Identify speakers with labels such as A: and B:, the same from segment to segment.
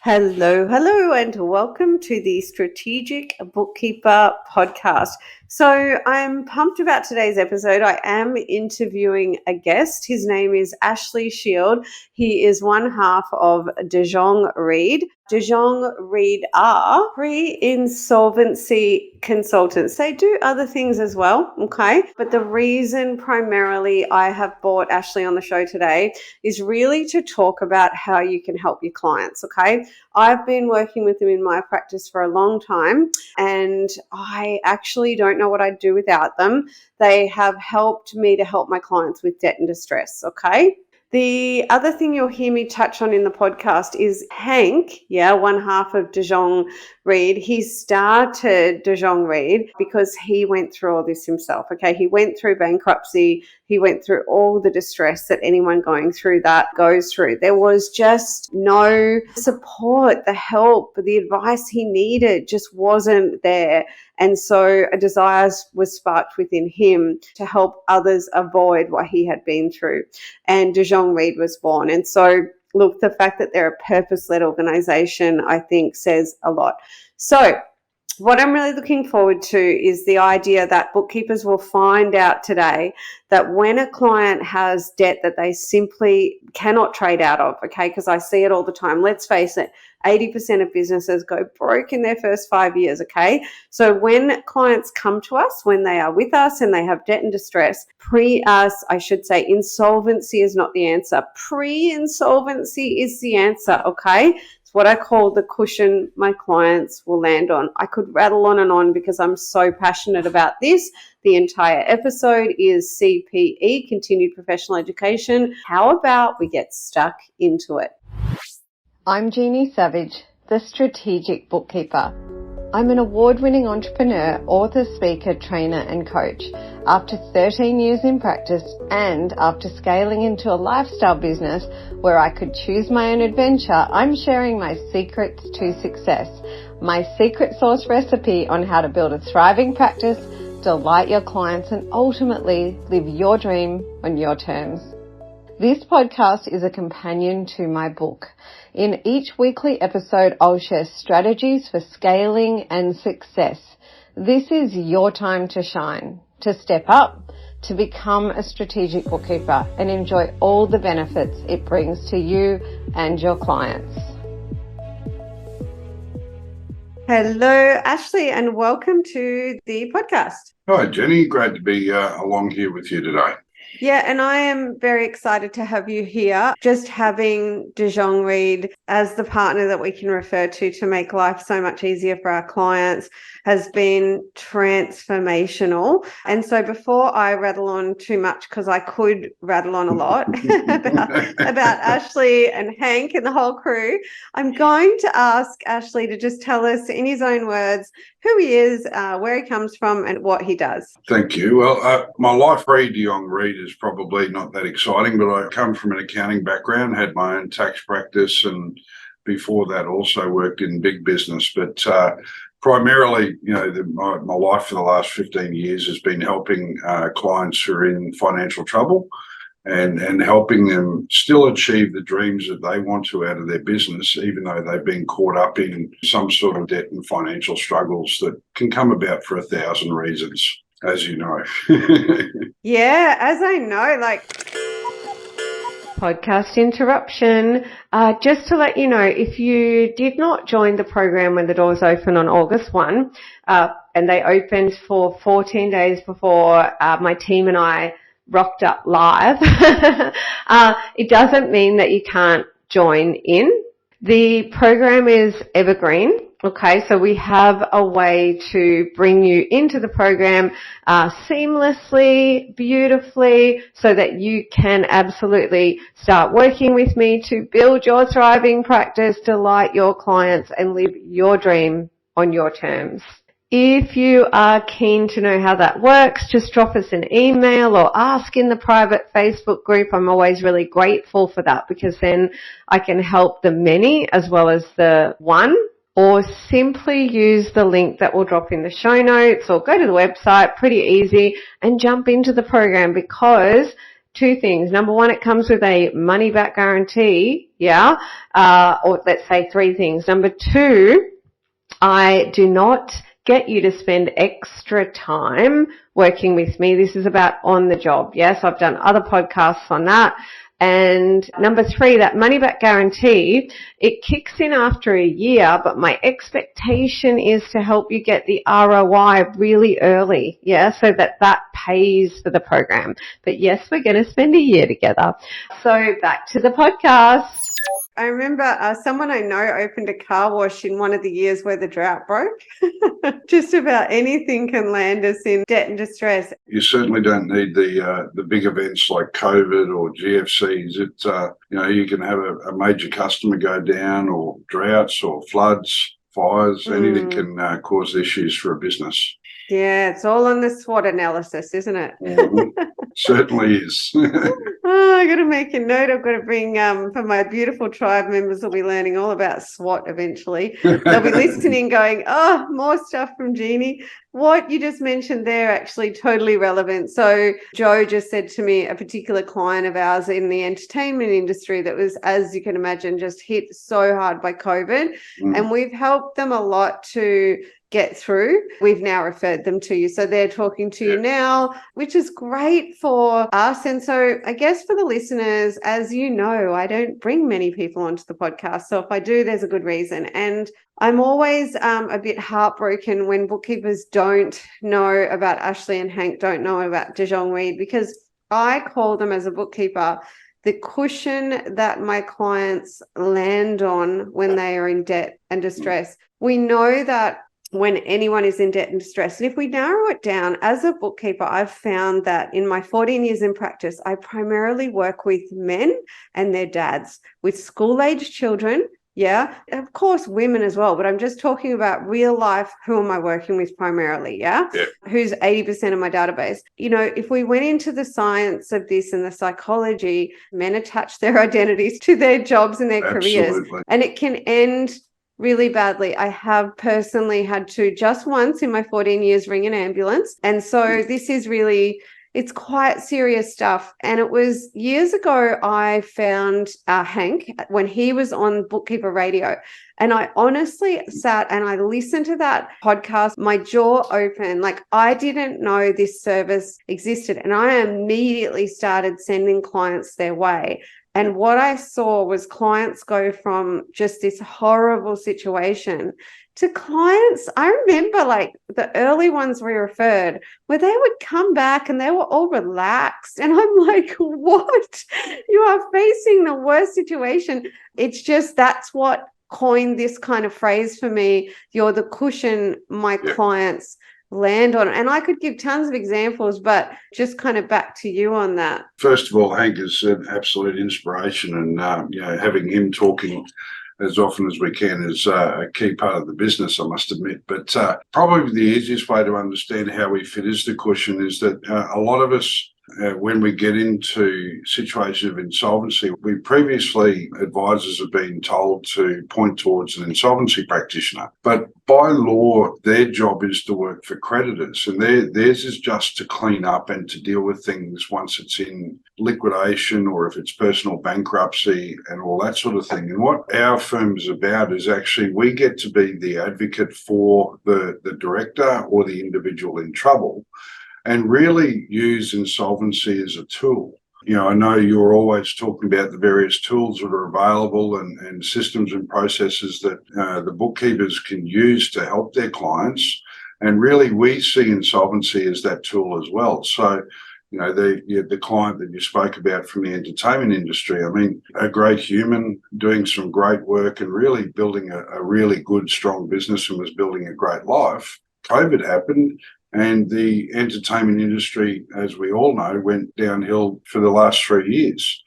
A: Hello, and welcome to the Strategic Bookkeeper podcast. So I'm pumped about today's episode. I am interviewing a guest. His name is Ashley Shield. He is one half of Jonge Read. Jonge Read are pre-insolvency consultants. They do other things as well, okay? But the reason primarily I have brought Ashley on the show today is really to talk about how you can help your clients, okay? I've been working with them in my practice for a long time, and I actually don't know what I'd do without them. They have helped me to help my clients with debt and distress, okay? The other thing you'll hear me touch on in the podcast is Hank, one half of Jonge Read. He started Jonge Read because he went through all this himself, okay? He went through bankruptcy. He went through all the distress that anyone going through that goes through. There was just no support, the help, the advice he needed just wasn't there. And so a desire was sparked within him to help others avoid what he had been through. And Jonge Read was born. And so, look, the fact that they're a purpose-led organization, I think, says a lot. So what I'm really looking forward to is the idea that bookkeepers will find out today that when a client has debt that they simply cannot trade out of, okay, because I see it all the time. Let's face it, 80% of businesses go broke in their first 5 years, okay? So when clients come to us, when they are with us and they have debt and distress, insolvency is not the answer. Pre-insolvency is the answer, okay? What I call the cushion my clients will land on. I could rattle on and on because I'm so passionate about this. The entire episode is CPE, Continued Professional Education. How about we get stuck into it?
B: I'm Jeannie Savage, the Strategic Bookkeeper. I'm an award-winning entrepreneur, author, speaker, trainer and coach. After 13 years in practice and after scaling into a lifestyle business where I could choose my own adventure, I'm sharing my secrets to success, my secret sauce recipe on how to build a thriving practice, delight your clients and ultimately live your dream on your terms. This podcast is a companion to my book. In each weekly episode, I'll share strategies for scaling and success. This is your time to shine, to step up, to become a strategic bookkeeper and enjoy all the benefits it brings to you and your clients.
A: Hello, Ashley, and welcome to the podcast.
C: Hi, Jenny. Great to be along here with you today.
A: Yeah, and I am very excited to have you here. Just having Jonge Read as the partner that we can refer to make life so much easier for our clients has been transformational. And so before I rattle on too much, because I could rattle on a lot about Ashley and Hank and the whole crew, I'm going to ask Ashley to just tell us in his own words who he is, where he comes from and what he does.
C: Thank you. Well, my life Jonge Read is probably not that exciting, but I come from an accounting background, had my own tax practice, and before that also worked in big business. But primarily, my life for the last 15 years has been helping clients who are in financial trouble and helping them still achieve the dreams that they want to out of their business, even though they've been caught up in some sort of debt and financial struggles that can come about for 1,000 reasons, as you know.
A: Yeah, as I know, podcast interruption. Just to let you know, if you did not join the program when the doors open on August 1, and they opened for 14 days before my team and I rocked up live, it doesn't mean that you can't join in. The program is evergreen. Okay, so we have a way to bring you into the program seamlessly, beautifully, so that you can absolutely start working with me to build your thriving practice, delight your clients, and live your dream on your terms. If you are keen to know how that works, just drop us an email or ask in the private Facebook group. I'm always really grateful for that because then I can help the many as well as the one. Or simply use the link that will drop in the show notes or go to the website, pretty easy, and jump into the program because two things. Number one, it comes with a money back guarantee. Yeah. Or let's say three things. Number two, I do not get you to spend extra time working with me. This is about on the job. Yes, I've done other podcasts on that. And number three, that money back guarantee, it kicks in after a year, but my expectation is to help you get the ROI really early. Yeah, so that pays for the program. But yes, we're going to spend a year together. So back to the podcast. I remember someone I know opened a car wash in one of the years where the drought broke. Just about anything can land us in debt and distress.
C: You certainly don't need the big events like COVID or GFCs. You can have a major customer go down, or droughts or floods, fires. Anything can cause issues for a business.
A: Yeah, it's all on the SWOT analysis, isn't it?
C: Certainly is.
A: I got to make a note. I've got to bring, for my beautiful tribe members will be learning all about SWOT eventually. They'll be listening going, oh, more stuff from Jeannie. What you just mentioned there actually totally relevant. So Joe just said to me, a particular client of ours in the entertainment industry that was, as you can imagine, just hit so hard by COVID. And we've helped them a lot to get through. We've now referred them to you. So they're talking to you now, which is great for us. And so I guess for the listeners, as you know, I don't bring many people onto the podcast. So if I do, there's a good reason. And I'm always a bit heartbroken when bookkeepers don't know about Ashley and Hank, don't know about Jonge Read, because I call them as a bookkeeper the cushion that my clients land on when they are in debt and distress. We know that when anyone is in debt and distress, and if we narrow it down, as a bookkeeper, I've found that in my 14 years in practice, I primarily work with men and their dads with school-aged children. Yeah, of course, women as well, but I'm just talking about real life. Who am I working with primarily? Yeah. Who's 80% of my database? You know, if we went into the science of this and the psychology, men attach their identities to their jobs and their careers, and it can end really badly. I have personally had to just once in my 14 years ring an ambulance. And so this is really, it's quite serious stuff. And it was years ago I found Hank when he was on Bookkeeper Radio. And I honestly sat and I listened to that podcast, my jaw open, like I didn't know this service existed. And I immediately started sending clients their way. And what I saw was clients go from just this horrible situation to clients. I remember like the early ones we referred where they would come back and they were all relaxed. And I'm like, what? You are facing the worst situation. It's just, that's what coined this kind of phrase for me. You're the cushion my clients land on. And I could give tons of examples, but just kind of back to you on that.
C: First of all, Hank is an absolute inspiration, and having him talking as often as we can is a key part of the business, I must admit. But probably the easiest way to understand how we fit as the cushion is that a lot of us, when we get into situations of insolvency, we previously, advisors have been told to point towards an insolvency practitioner. But by law, their job is to work for creditors, and theirs is just to clean up and to deal with things once it's in liquidation or if it's personal bankruptcy and all that sort of thing. And what our firm is about is actually we get to be the advocate for the director or the individual in trouble, and really use insolvency as a tool. You know, I know you're always talking about the various tools that are available and systems and processes that the bookkeepers can use to help their clients. And really, we see insolvency as that tool as well. So, you know, the client that you spoke about from the entertainment industry, I mean, a great human doing some great work and really building a really good, strong business and was building a great life. COVID happened. And the entertainment industry, as we all know, went downhill for the last 3 years.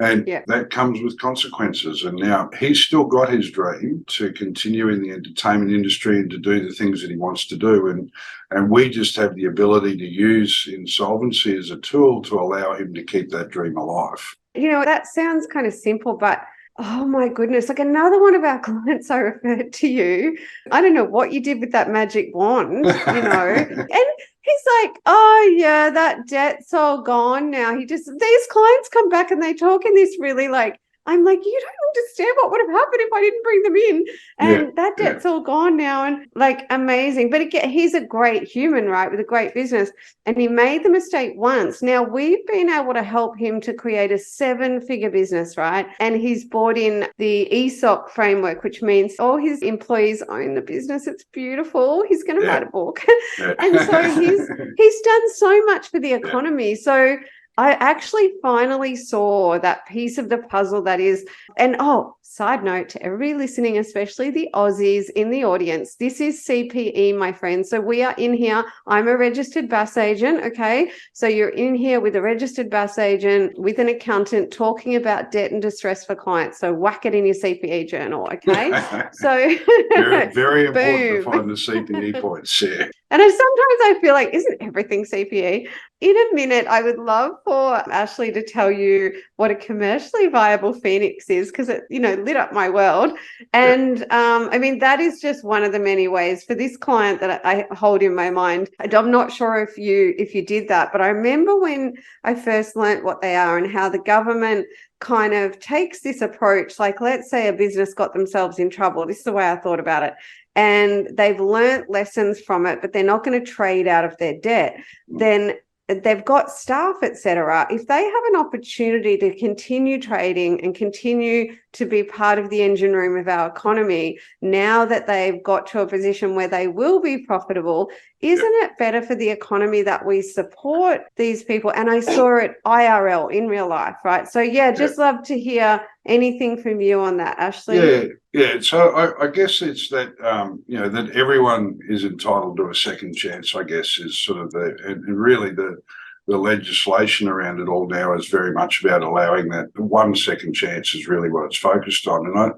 C: And that comes with consequences. And now he's still got his dream to continue in the entertainment industry and to do the things that he wants to do. And we just have the ability to use insolvency as a tool to allow him to keep that dream alive.
A: You know, that sounds kind of simple, but oh my goodness, like another one of our clients I referred to you. I don't know what you did with that magic wand, you know. And He's like, oh yeah, that debt's all gone now. These clients come back and they talk in this really like, I'm like, you don't understand what would have happened if I didn't bring them in. And that debt's all gone now. And like, amazing. But again, he's a great human, right? With a great business. And he made the mistake once. Now we've been able to help him to create a 7-figure business, right? And he's brought in the ESOP framework, which means all his employees own the business. It's beautiful. He's going to write a book. And so he's done so much for the economy. So I actually finally saw that piece of the puzzle that is, and side note to everybody listening, especially the Aussies in the audience, this is CPE, my friends. So we are in here. I'm a registered BAS agent, okay? So you're in here with a registered BAS agent, with an accountant talking about debt and distress for clients. So whack it in your CPE journal, okay? So
C: very, very important to find the CPE points, yeah.
A: And sometimes I feel like, isn't everything CPE? In a minute, I would love for Ashley to tell you what a commercially viable Phoenix is, because it, lit up my world. And I mean, that is just one of the many ways for this client that I hold in my mind. I'm not sure if you did that, but I remember when I first learnt what they are and how the government kind of takes this approach. Like, let's say a business got themselves in trouble. This is the way I thought about it. And they've learnt lessons from it, but they're not going to trade out of their debt. Then they've got staff, etc. If they have an opportunity to continue trading and continue to be part of the engine room of our economy, now that they've got to a position where they will be profitable, isn't it better for the economy that we support these people? And I saw it IRL, in real life, right? So just love to hear anything from you on that, Ashley.
C: Yeah. So I guess it's that that everyone is entitled to a second chance, I guess, is sort of and really the legislation around it all now is very much about allowing that. One second chance is really what it's focused on. And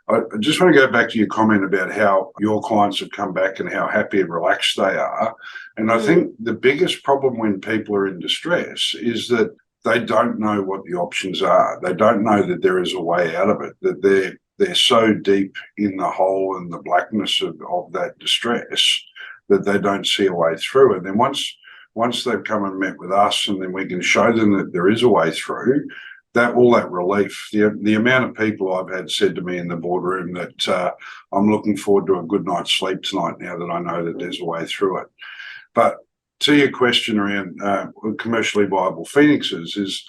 C: I just want to go back to your comment about how your clients have come back and how happy and relaxed they are. And I think the biggest problem when people are in distress is that they don't know what the options are. They don't know that there is a way out of it, that they're so deep in the hole and the blackness of that distress that they don't see a way through. And then once they've come and met with us, and then we can show them that there is a way through, that relief, the amount of people I've had said to me in the boardroom that I'm looking forward to a good night's sleep tonight now that I know that there's a way through it. But to your question around commercially viable Phoenixes, is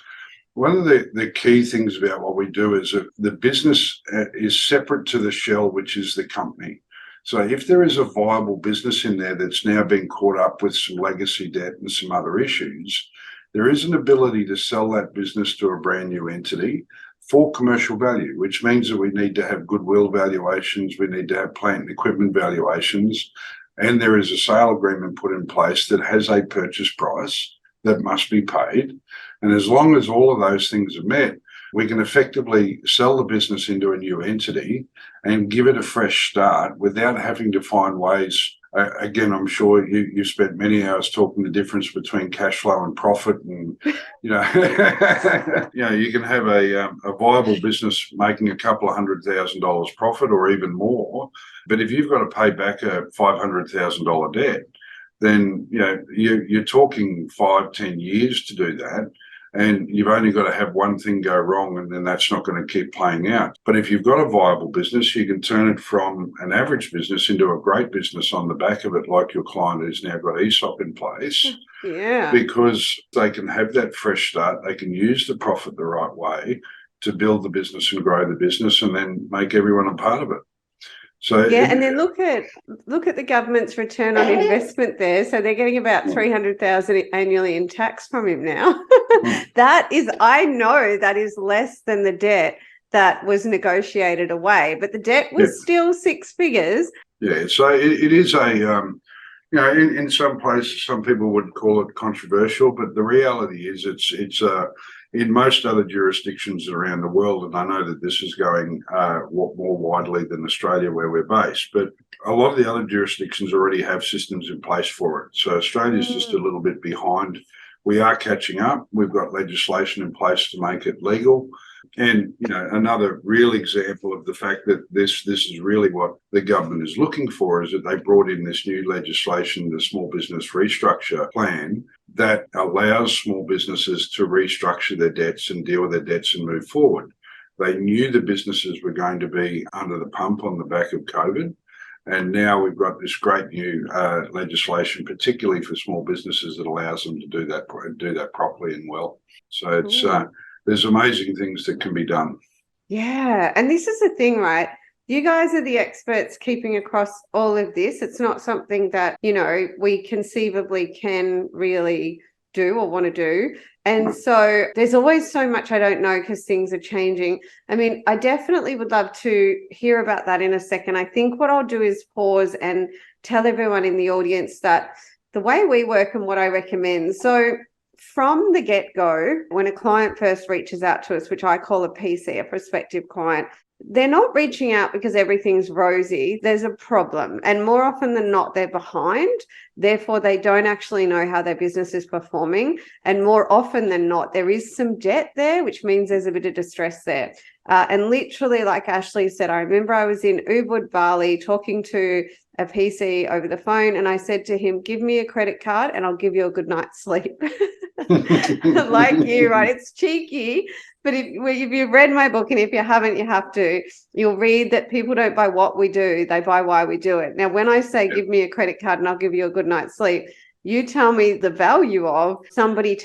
C: one of the key things about what we do is that the business is separate to the shell, which is the company. So if there is a viable business in there that's now been caught up with some legacy debt and some other issues, there is an ability to sell that business to a brand new entity for commercial value, which means that we need to have goodwill valuations, we need to have plant and equipment valuations, and there is a sale agreement put in place that has a purchase price that must be paid. And as long as all of those things are met, we can effectively sell the business into a new entity and give it a fresh start without having to find ways. Again, I'm sure you spent many hours talking the difference between cash flow and profit, and you can have a viable business making a couple of $100,000 profit or even more, but if you've got to pay back a $500,000 debt, then you're talking 5-10 years to do that. And you've only got to have one thing go wrong, and then that's not going to keep playing out. But if you've got a viable business, you can turn it from an average business into a great business on the back of it, like your client who's now got ESOP in place.
A: Yeah.
C: Because they can have that fresh start. They can use the profit the right way to build the business and grow the business, and then make everyone a part of it. So
A: and then look at the government's return on investment there. So they're getting about $300,000 annually in tax from him now. I know that is less than the debt that was negotiated away, but the debt was still 6 figures.
C: Yeah, so it is a in some places some people would call it controversial, but the reality is it's in most other jurisdictions around the world, and I know that this is going more widely than Australia where we're based, but a lot of the other jurisdictions already have systems in place for it. So Australia's just a little bit behind. We are catching up. We've got legislation in place to make it legal. And, another real example of the fact that this is really what the government is looking for is that they brought in this new legislation, the Small Business Restructure Plan, that allows small businesses to restructure their debts and deal with their debts and move forward. They knew the businesses were going to be under the pump on the back of COVID. And now we've got this great new legislation, particularly for small businesses, that allows them to do that properly and well. So it's there's amazing things that can be done.
A: Yeah. And this is the thing, right? You guys are the experts keeping across all of this. It's not something that, we conceivably can really do or want to do. And so there's always so much I don't know because things are changing. I mean, I definitely would love to hear about that in a second. I think what I'll do is pause and tell everyone in the audience that the way we work and what I recommend. So from the get-go, when a client first reaches out to us, which I call a PC, a prospective client, they're not reaching out because everything's rosy. There's a problem. And more often than not, they're behind. Therefore, they don't actually know how their business is performing. And more often than not, there is some debt there, which means there's a bit of distress there. And literally, like Ashley said, I remember I was in Ubud, Bali, talking to a PC over the phone, and I said to him, give me a credit card and I'll give you a good night's sleep. Like you, right? It's cheeky. But if you've read my book, and if you haven't, you have to, you'll read that people don't buy what we do, they buy why we do it. Now, when I say give me a credit card and I'll give you a good night's sleep, you tell me the value of somebody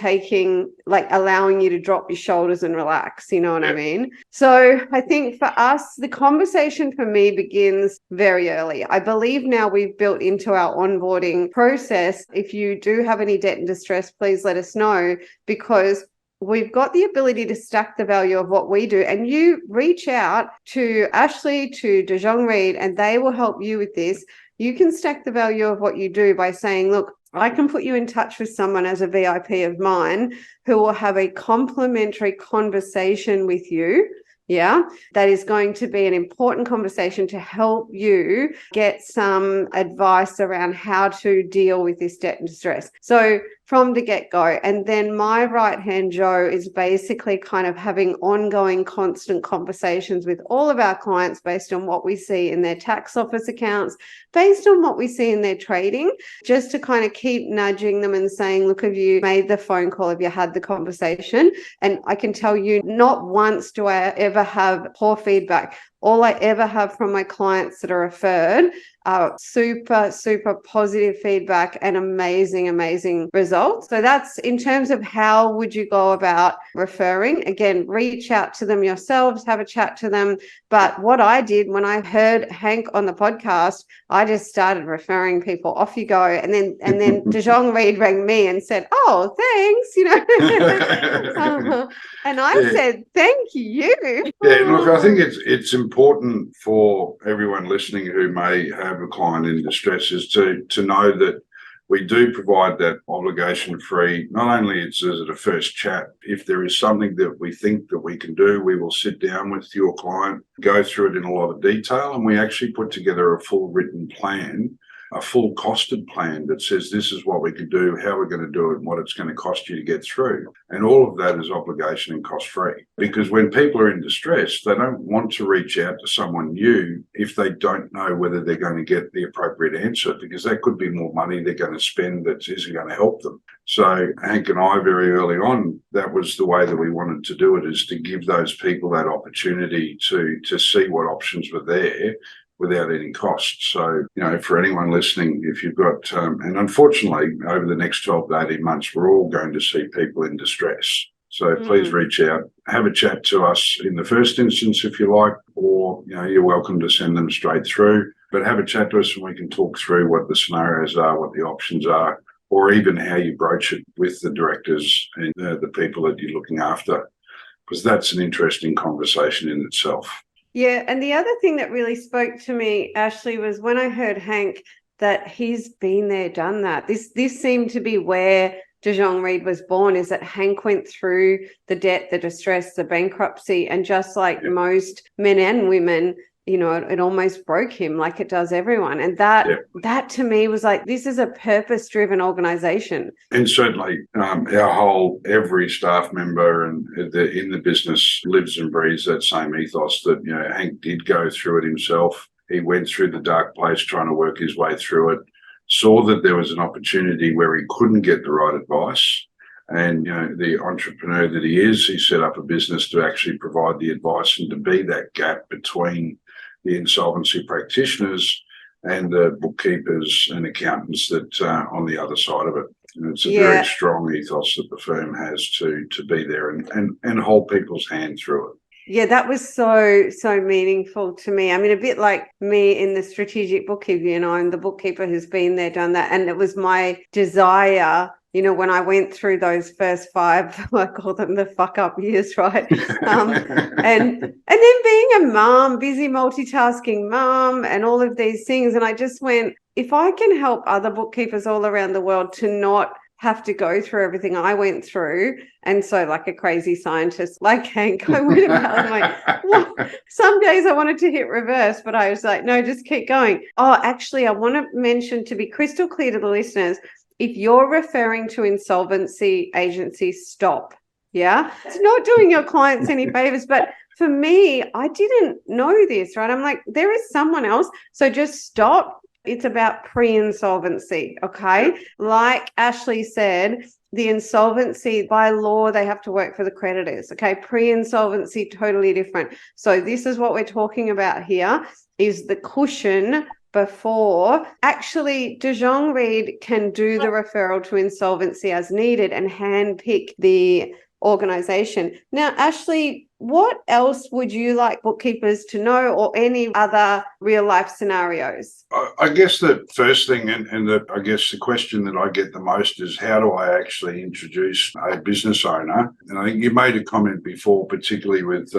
A: allowing you to drop your shoulders and relax, you know what I mean? So I think for us, the conversation for me begins very early. I believe now we've built into our onboarding process. If you do have any debt and distress, please let us know, because we've got the ability to stack the value of what we do. And you reach out to Ashley, to Jonge Read, and they will help you with this. You can stack the value of what you do by saying, look, I can put you in touch with someone as a VIP of mine who will have a complimentary conversation with you. Yeah, that is going to be an important conversation to help you get some advice around how to deal with this debt and distress. So from the get-go. And then my right-hand Joe is basically kind of having ongoing, constant conversations with all of our clients based on what we see in their tax office accounts, based on what we see in their trading, just to kind of keep nudging them and saying, look, have you made the phone call? Have you had the conversation? And I can tell you, not once do I ever have poor feedback. All I ever have from my clients that are referred are super, super positive feedback and amazing, amazing results. So that's in terms of how would you go about referring. Again, reach out to them yourselves, have a chat to them. But what I did when I heard Hank on the podcast, I just started referring people. Off you go. And then Jonge Read rang me and said, oh, thanks, and I said, thank you.
C: Yeah, look, I think it's important for everyone listening who may have a client in distress is to know that we do provide that obligation-free. Not only is it a first chat, if there is something that we think that we can do, we will sit down with your client, go through it in a lot of detail, and we actually put together a full written plan, a full costed plan that says this is what we can do, how we're going to do it, and what it's going to cost you to get through. And all of that is obligation and cost-free. Because when people are in distress, they don't want to reach out to someone new if they don't know whether they're going to get the appropriate answer, because that could be more money they're going to spend that isn't going to help them. So Hank and I, very early on, that was the way that we wanted to do it, is to give those people that opportunity to see what options were there without any cost. So, for anyone listening, if you've got, and unfortunately, over the next 12 to 18 months, we're all going to see people in distress. So please reach out, have a chat to us in the first instance, if you like, or, you're welcome to send them straight through, but have a chat to us and we can talk through what the scenarios are, what the options are, or even how you broach it with the directors and the people that you're looking after, because that's an interesting conversation in itself.
A: Yeah, and the other thing that really spoke to me, Ashley, was when I heard Hank that he's been there, done that. This seemed to be where Jonge Read was born, is that Hank went through the debt, the distress, the bankruptcy, and just like most men and women, it almost broke him, like it does everyone. And that to me was like, this is a purpose-driven organization.
C: And certainly every staff member and in the business lives and breathes that same ethos that, Hank did go through it himself. He went through the dark place trying to work his way through it, saw that there was an opportunity where he couldn't get the right advice. And, the entrepreneur that he is, he set up a business to actually provide the advice and to be that gap between the insolvency practitioners and the bookkeepers and accountants that on the other side of it. And it's a very strong ethos that the firm has to be there and hold people's hand through it.
A: Yeah, that was so meaningful to me. I mean, a bit like me in the Strategic Bookkeeper, I'm the bookkeeper who's been there, done that. And it was my desire, when I went through those first 5, I call them the fuck up years, right? And then being a mom, busy multitasking mom and all of these things. And I just went, if I can help other bookkeepers all around the world to not have to go through everything I went through. And so like a crazy scientist like Hank, I went about and like, well, some days I wanted to hit reverse, but I was like, no, just keep going. Oh, actually, I want to mention, to be crystal clear to the listeners, if you're referring to insolvency agencies, stop. Yeah. It's not doing your clients any favors, but for me, I didn't know this, right? I'm like, there is someone else. So just stop. It's about pre-insolvency, okay? Like Ashley said, the insolvency, by law, they have to work for the creditors, okay? Pre-insolvency, totally different. So this is what we're talking about here, is the cushion before. Actually, Jonge Read can do the referral to insolvency as needed and handpick the organization. Now, Ashley, what else would you like bookkeepers to know, or any other real life scenarios?
C: I guess the first thing, I guess the question that I get the most is, how do I actually introduce a business owner? And I think you made a comment before, particularly with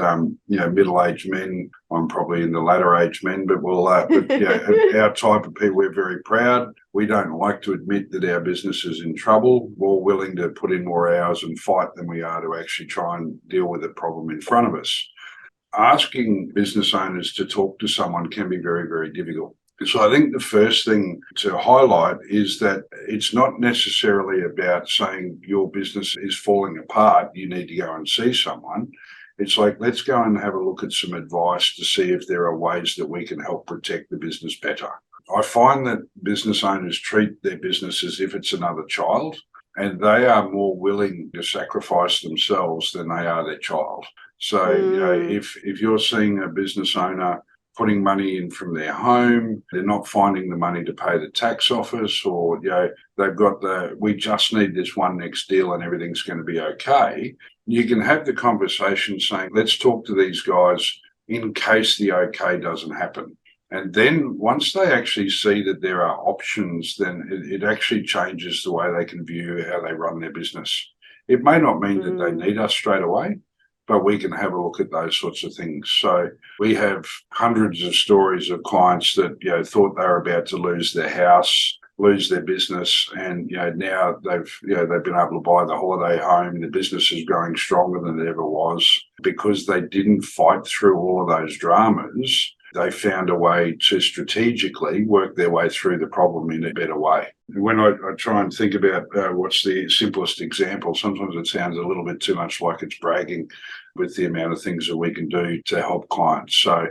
C: middle-aged men. I'm probably in the latter age men, but our type of people, we're very proud. We don't like to admit that our business is in trouble. We're willing to put in more hours and fight than we are to actually try and deal with the problem in front of us. Asking business owners to talk to someone can be very, very difficult. So I think the first thing to highlight is that it's not necessarily about saying your business is falling apart, you need to go and see someone. It's like, let's go and have a look at some advice to see if there are ways that we can help protect the business better. I find that business owners treat their business as if it's another child, and they are more willing to sacrifice themselves than they are their child. So, if you're seeing a business owner putting money in from their home, they're not finding the money to pay the tax office, or, they've got we just need this one next deal and everything's going to be okay. You can have the conversation saying, let's talk to these guys in case the okay doesn't happen. And then once they actually see that there are options, then it actually changes the way they can view how they run their business. It may not mean that they need us straight away, but we can have a look at those sorts of things. So we have hundreds of stories of clients that thought they were about to lose their house, lose their business, and now they've been able to buy the holiday home. The business is growing stronger than it ever was because they didn't fight through all of those dramas. They found a way to strategically work their way through the problem in a better way. When I try and think about what's the simplest example, sometimes it sounds a little bit too much like it's bragging with the amount of things that we can do to help clients. So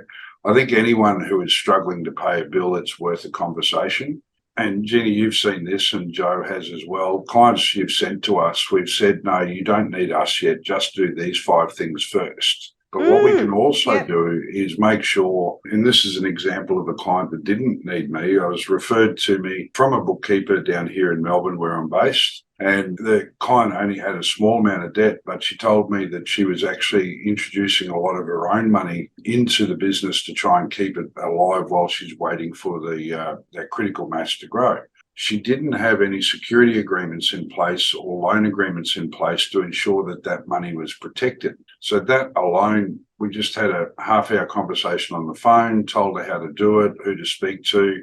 C: I think anyone who is struggling to pay a bill, it's worth a conversation. And Jeannie, you've seen this, and Joe has as well. Clients you've sent to us, we've said, no, you don't need us yet, just do these 5 things first. But what we can also do is make sure, and this is an example of a client that didn't need me. I was referred to me from a bookkeeper down here in Melbourne where I'm based. And the client only had a small amount of debt, but she told me that she was actually introducing a lot of her own money into the business to try and keep it alive while she's waiting for that critical mass to grow. She didn't have any security agreements in place or loan agreements in place to ensure that that money was protected. So that alone, we just had a half-hour conversation on the phone, told her how to do it, who to speak to,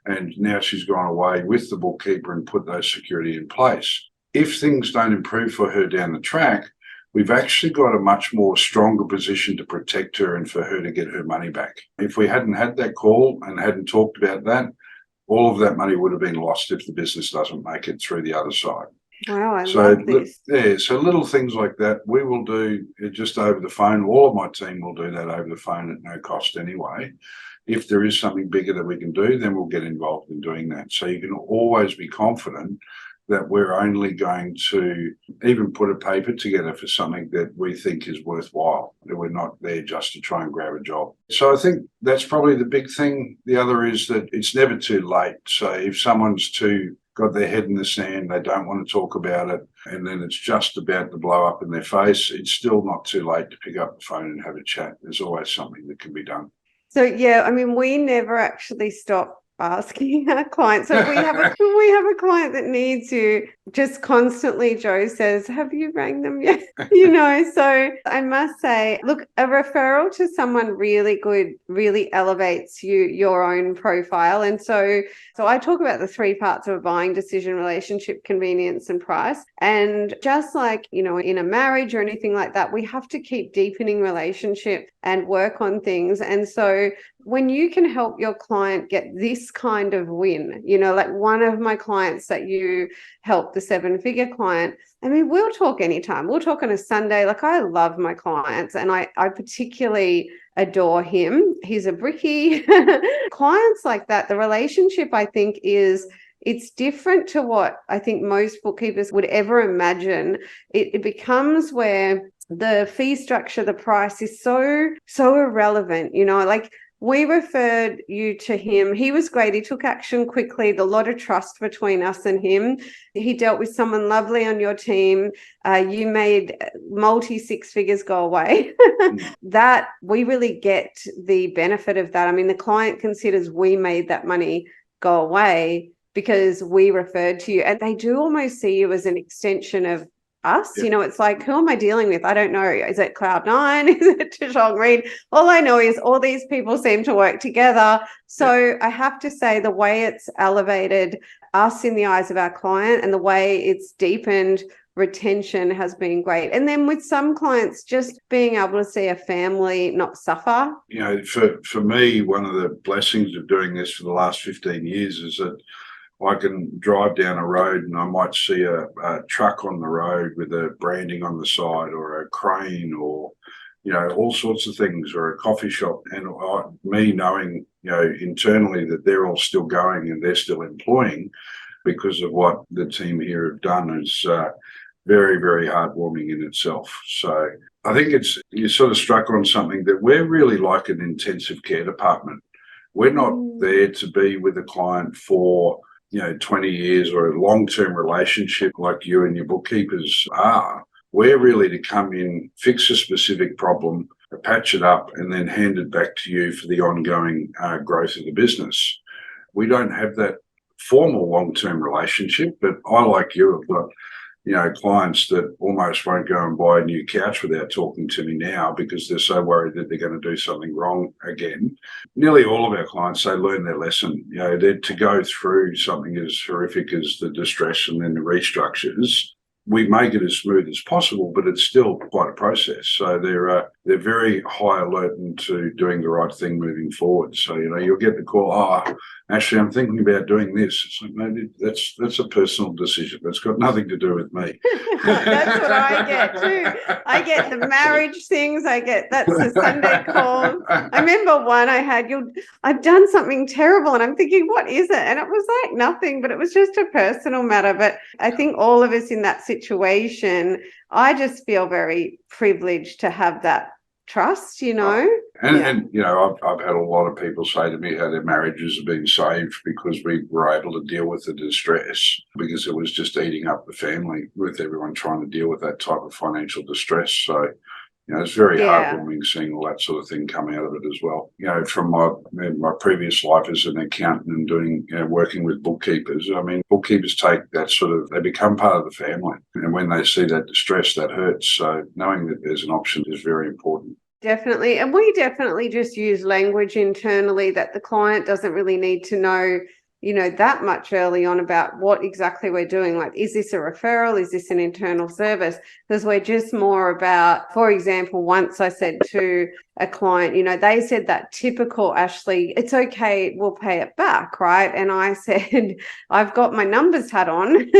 C: and now she's gone away with the bookkeeper and put those security in place. If things don't improve for her down the track, we've actually got a much more stronger position to protect her and for her to get her money back. If we hadn't had that call and hadn't talked about that, all of that money would have been lost if the business doesn't make it through the other side.
A: Wow, I love this.
C: Yeah, so little things like that we will do just over the phone. All of my team will do that over the phone at no cost anyway. If there is something bigger that we can do, then we'll get involved in doing that. So you can always be confident that we're only going to even put a paper together for something that we think is worthwhile, that we're not there just to try and grab a job. So I think that's probably the big thing. The other is that it's never too late. So if someone's got their head in the sand, they don't want to talk about it, and then it's just about to blow up in their face, it's still not too late to pick up the phone and have a chat. There's always something that can be done.
A: So, yeah, I mean, we never actually stop asking our clients. So we have a client that needs you just constantly. Joe says, have you rang them yet? So I must say, look, a referral to someone really good really elevates your own profile. And so I talk about the 3 parts of a buying decision: relationship, convenience, and price. And just like, in a marriage or anything like that, we have to keep deepening relationship and work on things. And so when you can help your client get this kind of win, like one of my clients that you helped, the 7-figure client, I mean, we'll talk anytime. We'll talk on a Sunday. Like, I love my clients, and I particularly adore him. He's a brickie. Clients like that, the relationship, I think, it's different to what I think most bookkeepers would ever imagine. It becomes where the fee structure, the price is so irrelevant, like, we referred you to him. He was great. He took action quickly. There's a lot of trust between us and him. He dealt with someone lovely on your team. You made multi-6 figures go away. That we really get the benefit of that. I mean, the client considers we made that money go away because we referred to you, and they do almost see you as an extension of us.
C: Yeah.
A: It's like, who am I dealing with? I don't know. Is it Cloud9? Is it Jonge Read? All I know is all these people seem to work together. So I have to say, the way it's elevated us in the eyes of our client and the way it's deepened retention has been great. And then with some clients, just being able to see a family not suffer.
C: For me, one of the blessings of doing this for the last 15 years is that I can drive down a road and I might see a truck on the road with a branding on the side, or a crane, or, all sorts of things, or a coffee shop. And me knowing, internally that they're all still going and they're still employing because of what the team here have done is very, very heartwarming in itself. So I think you sort of struck on something, that we're really like an intensive care department. We're not there to be with a client for 20 years or a long-term relationship like you and your bookkeepers are. We're really to come in, fix a specific problem, patch it up, and then hand it back to you for the ongoing growth of the business. We don't have that formal long-term relationship, but I, like you, have got clients that almost won't go and buy a new couch without talking to me now because they're so worried that they're going to do something wrong again. Nearly all of our clients, they learn their lesson. They're to go through something as horrific as the distress and then the restructures. We make it as smooth as possible, but it's still quite a process. So they're very high alert into doing the right thing moving forward. So you'll get the call, actually, I'm thinking about doing this. It's like, maybe that's a personal decision. That's got nothing to do with me.
A: That's what I get too. I get the marriage things. That's a Sunday call. I remember one I had, I've done something terrible, and I'm thinking, what is it? And it was like nothing, but it was just a personal matter. But I think all of us in that situation, I just feel very privileged to have that trust, And
C: I've had a lot of people say to me how their marriages have been saved because we were able to deal with the distress, because it was just eating up the family with everyone trying to deal with that type of financial distress. So, it's very heartwarming seeing all that sort of thing come out of it as well. From my previous life as an accountant and doing, working with bookkeepers, I mean, bookkeepers take that they become part of the family. And when they see that distress, that hurts. So knowing that there's an option is very important.
A: Definitely. And we definitely just use language internally that the client doesn't really need to know that much early on about what exactly we're doing. Like, is this a referral? Is this an internal service? Because we're just more about, for example, once I said to a client, they said that typical, Ashley, it's okay, we'll pay it back, right? And I said, I've got my numbers hat on.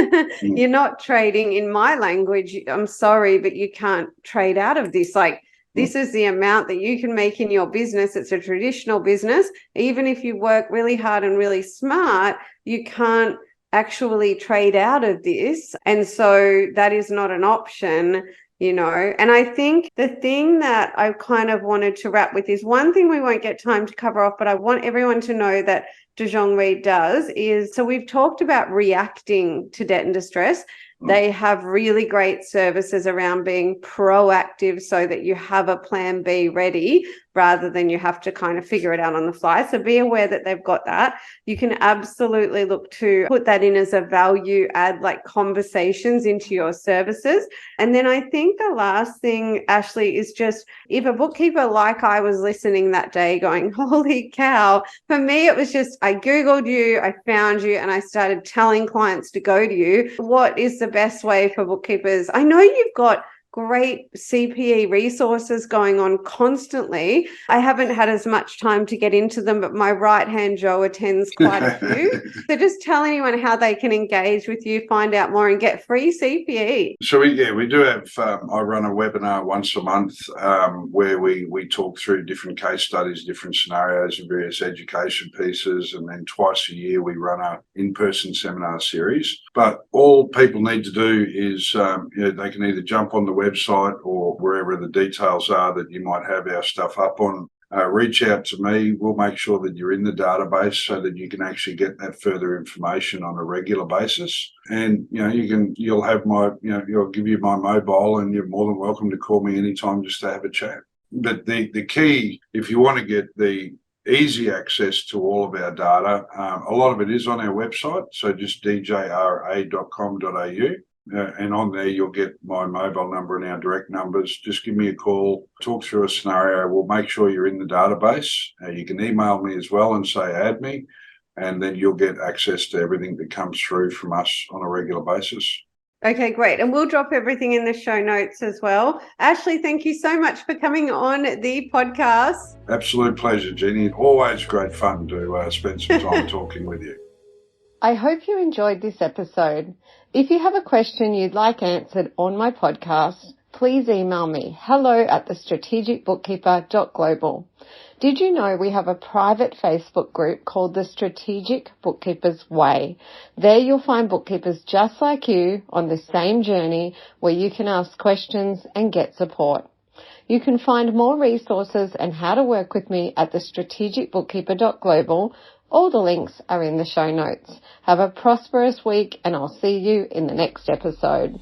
A: You're not trading in my language. I'm sorry, but you can't trade out of this. Like, this is the amount that you can make in your business. It's a traditional business. Even if you work really hard and really smart, you can't actually trade out of this. And so that is not an option, And I think the thing that I kind of wanted to wrap with is one thing we won't get time to cover off, but I want everyone to know that Jonge Read does is, so we've talked about reacting to debt and distress. They have really great services around being proactive so that you have a plan B ready rather than you have to kind of figure it out on the fly. So be aware that they've got that. You can absolutely look to put that in as a value add, like conversations into your services. And then I think the last thing, Ashley, is just if a bookkeeper like I was listening that day going, holy cow, for me, it was just, I Googled you, I found you, and I started telling clients to go to you. What is the best way for bookkeepers? I know you've got great CPE resources going on constantly. I haven't had as much time to get into them, but my right-hand Joe attends quite a few. So just tell anyone how they can engage with you, find out more, and get free CPE.
C: So we do have, I run a webinar once a month where we talk through different case studies, different scenarios and various education pieces. And then twice a year, we run a in-person seminar series. But all people need to do is they can either jump on the website or wherever the details are that you might have our stuff up on. Reach out to me. We'll make sure that you're in the database so that you can actually get that further information on a regular basis. And you'll have you'll give you my mobile, and you're more than welcome to call me anytime just to have a chat. But the key, if you want to get the easy access to all of our data, a lot of it is on our website. So just djra.com.au. And on there, you'll get my mobile number and our direct numbers. Just give me a call, talk through a scenario. We'll make sure you're in the database. You can email me as well and say, add me, and then you'll get access to everything that comes through from us on a regular basis.
A: Okay, great. And we'll drop everything in the show notes as well. Ashley, thank you so much for coming on the podcast.
C: Absolute pleasure, Jeannie. Always great fun to spend some time talking with you.
B: I hope you enjoyed this episode. If you have a question you'd like answered on my podcast, please email me, hello@thestrategicbookkeeper.global. Did you know we have a private Facebook group called the Strategic Bookkeeper's Way? There you'll find bookkeepers just like you on the same journey where you can ask questions and get support. You can find more resources and how to work with me at thestrategicbookkeeper.global. All the links are in the show notes. Have a prosperous week, and I'll see you in the next episode.